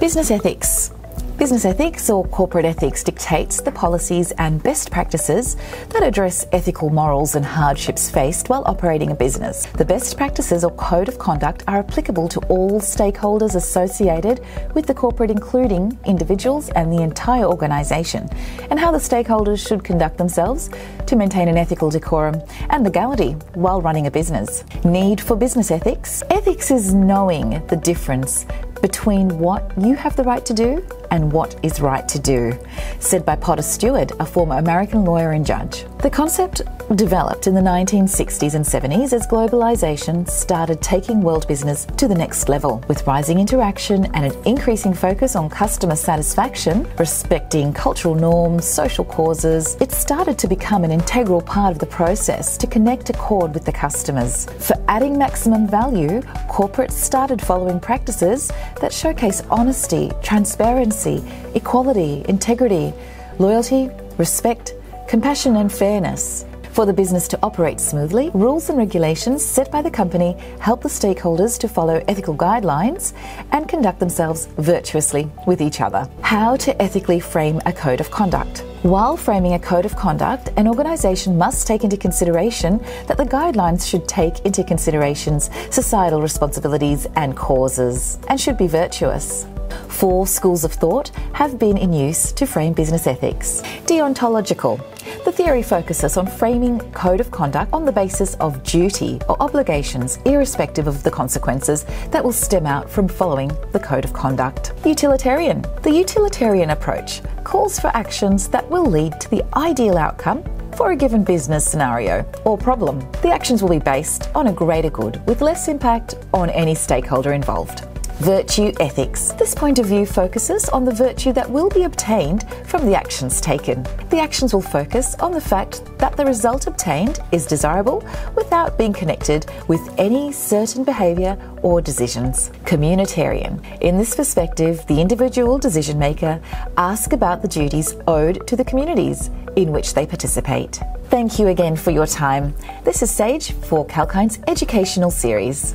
Business ethics. Business ethics or corporate ethics dictates the policies and best practices that address ethical morals and hardships faced while operating a business. The best practices or code of conduct are applicable to all stakeholders associated with the corporate, including individuals and the entire organisation, and how the stakeholders should conduct themselves to maintain an ethical decorum and legality while running a business. Need for business ethics. Ethics is knowing the difference between what you have the right to do and what is right to do, said by Potter Stewart, a former American lawyer and judge. The concept developed in the 1960s and 70s as globalization started taking world business to the next level. With rising interaction and an increasing focus on customer satisfaction, respecting cultural norms, social causes, it started to become an integral part of the process to connect a chord with the customers. For adding maximum value, corporates started following practices that showcase honesty, transparency, equality, integrity, loyalty, respect, compassion and fairness. For the business to operate smoothly, rules and regulations set by the company help the stakeholders to follow ethical guidelines and conduct themselves virtuously with each other. How to ethically frame a code of conduct. While framing a code of conduct, an organisation must take into consideration that the guidelines should take into considerations societal responsibilities and causes, and should be virtuous. 4 schools of thought have been in use to frame business ethics. Deontological. The theory focuses on framing code of conduct on the basis of duty or obligations, irrespective of the consequences that will stem out from following the code of conduct. Utilitarian. The utilitarian approach calls for actions that will lead to the ideal outcome for a given business scenario or problem. The actions will be based on a greater good with less impact on any stakeholder involved. Virtue ethics. This point of view focuses on the virtue that will be obtained from the actions taken. The actions will focus on the fact that the result obtained is desirable without being connected with any certain behaviour or decisions. Communitarian. In this perspective, the individual decision maker asks about the duties owed to the communities in which they participate. Thank you again for your time. This is Sage for Kalkine's educational series.